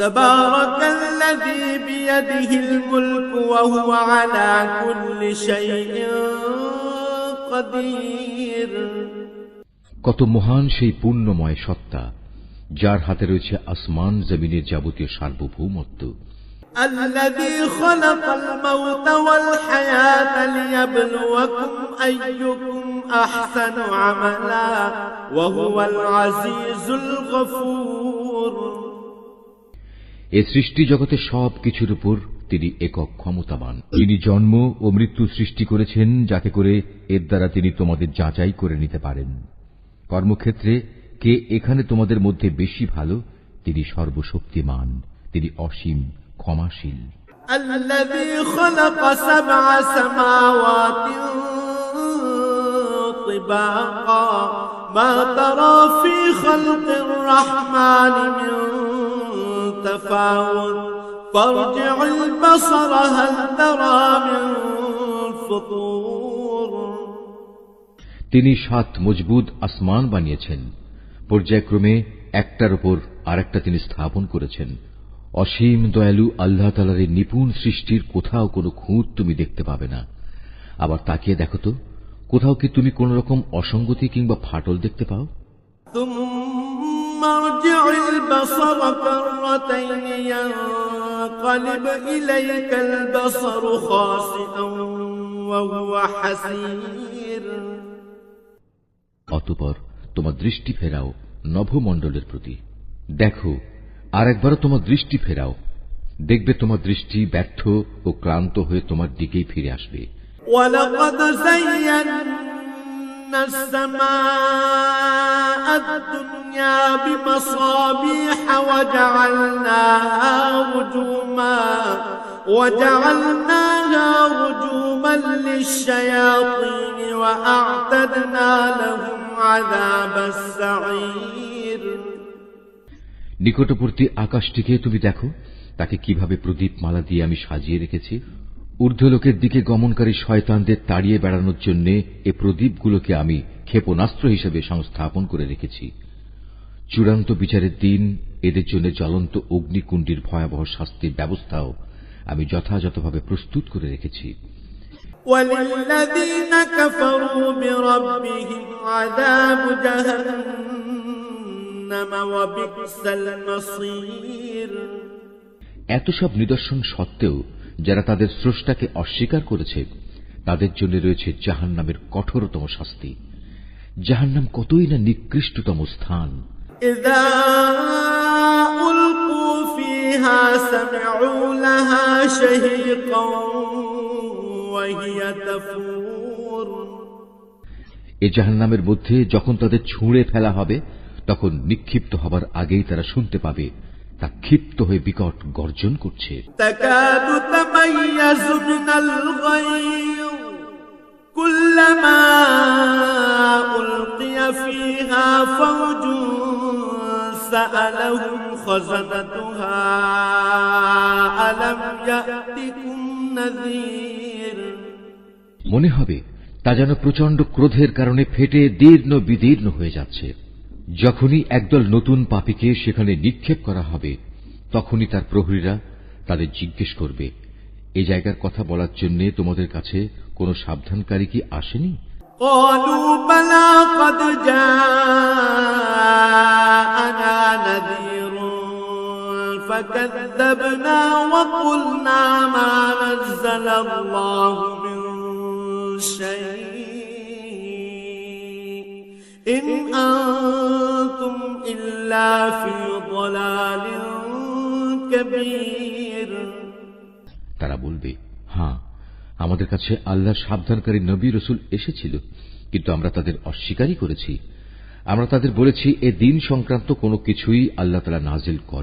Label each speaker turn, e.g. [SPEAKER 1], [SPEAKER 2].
[SPEAKER 1] তাবারাকাল্লাযী বিয়াদিহিল মুলকু ওয়া হুয়া আলা কুল্লি শাইইন কাদির।
[SPEAKER 2] কত মহান সেই পূর্ণময় সত্তা, যার হাতে রয়েছে আসমান জমিনের যাবতীয় সার্বভৌমত্ব।
[SPEAKER 1] الذي خلق الموت والحياة ليبلوكم أيكم أحسن عملا وهو العزيز الغفور।
[SPEAKER 2] এই সৃষ্টি জগতে সব কিছুর উপর তিনি একক ক্ষমতাবান। তিনি জন্ম ও মৃত্যু সৃষ্টি করেছেন যাতে করে এর দ্বারা তিনি তোমাদের যাচাই করে নিতে পারেন। কর্মক্ষেত্রে কে এখানে তোমাদের মধ্যে বেশি ভালো, তিনি সর্বশক্তিমান, তিনি অসীম ক্ষমাশীল।
[SPEAKER 1] الذي خلق سبع سماوات طباقا ما ترى في خلق الرحمن من تفاوت فارجع البصر هل ترى من فطور।
[SPEAKER 2] তিনি 7 মজবুত আসমান বানিয়েছেন, পর্যায়ক্রমে একটার উপর আরেকটা তিনি স্থাপন করেছেন। অসীম দয়ালু আল্লাহ তাআলার এই নিপুণ সৃষ্টির কোথাও কোনো খুঁত তুমি দেখতে পাবে না। আবার তাকিয়ে দেখো তো, কোথাও কি তুমি কোন রকম অসঙ্গতি কিংবা ফাটল দেখতে পাও?
[SPEAKER 1] ثم ارجع البصر كرتين ينقلب إليك البصر خاسئا وهو حسير।
[SPEAKER 2] অতঃপর তোমার দৃষ্টি ফেরাও নভমণ্ডলের প্রতি, দেখো আর একবার তোমার দৃষ্টি ফেরাও, দেখবে তোমার দৃষ্টি ব্যর্থ ও ক্লান্ত হয়ে তোমার দিকেই ফিরে আসবে।
[SPEAKER 1] وَلَقَدْ زَيَّنَّا السَّمَاءَ الدُّنْيَا بِمَصَابِيحَ وَجَعَلْنَاهَا رُجُومًا لِلشَّيَاطِينِ وَأَعْتَدْنَا لَهُمْ عَذَابَ السَّعِيرِ।
[SPEAKER 2] নিকটবর্তী আকাশটিকে তুমি দেখো, তাকে কিভাবে প্রদীপমালা দিয়ে আমি সাজিয়ে রেখেছি। ঊর্ধ্বলোকের দিকে গমনকারী শয়তানদের তাড়িয়ে বেড়ানোর জন্য এ প্রদীপগুলোকে আমি ক্ষেপণাস্ত্র হিসেবে সংস্থাপন করে রেখেছি। চূড়ান্ত বিচারের দিন এদের জন্য জ্বলন্ত অগ্নিকুণ্ডের ভয়াবহ শাস্তির ব্যবস্থাও আমি যথাযথভাবে প্রস্তুত করে রেখেছি।
[SPEAKER 1] وَلِلَّذِينَ كَفَرُوا بِرَبِّهِمْ عَذَابُ جَهَنَّمَ وَبِئْسَ الْمَصِيرُ।
[SPEAKER 2] এত সব নিদর্শন সত্ত্বেও যারা তাদের স্রষ্টাকে অস্বীকার করেছে, তাদের জন্য রয়েছে জাহান্নামের কঠোরতম শাস্তি। জাহান্নাম কতই না নিকৃষ্টতম স্থান।
[SPEAKER 1] إِذَا أُلْقُوا فِيهَا سَمِعُوا لَهَا شَهِيقًا وَهِيَ تَفُورُ।
[SPEAKER 2] এ জাহান্নামের মধ্যে যখন তাদের ছুঁড়ে ফেলা হবে, তখন নিক্ষিপ্ত হবার আগেই তারা শুনতে পাবে তা ক্ষিপ্ত হয়ে বিকট গর্জন করছে।
[SPEAKER 1] تكاد تميز من الغيظ كلما ألقي فيها فوج سألهم خزنتها ألم يأتكم نذير।
[SPEAKER 2] মনে হবে তা যেন প্রচন্ড ক্রোধের কারণে ফেটে দীর্ণ বিদীর্ণ হয়ে যাচ্ছে। যখনই একদল নতুন পাপীকে সেখানে নিক্ষেপ করা হবে, তখনই তার প্রহরীরা তাদের জিজ্ঞেস করবে, এই জায়গার কথা বলার জন্য তোমাদের কাছে কোনো সাবধানকারী কি আসেনি?
[SPEAKER 1] قالوا بلى قد جاءنا نذير فكذبنا وقلنا ما نزل الله من شيء إن أنتم إلا في ضلال كبير।
[SPEAKER 2] তারা বলবে, হ্যাঁ, আমাদের কাছে আল্লাহর সাবধানকারী নবী রাসূল এসেছিল, কিন্তু আমরা তাদের অস্বীকারই করেছি। আমরা তাদের বলেছি এ দিন সংক্রান্ত কোনো কিছুই আল্লাহ তাআলা নাজিল করে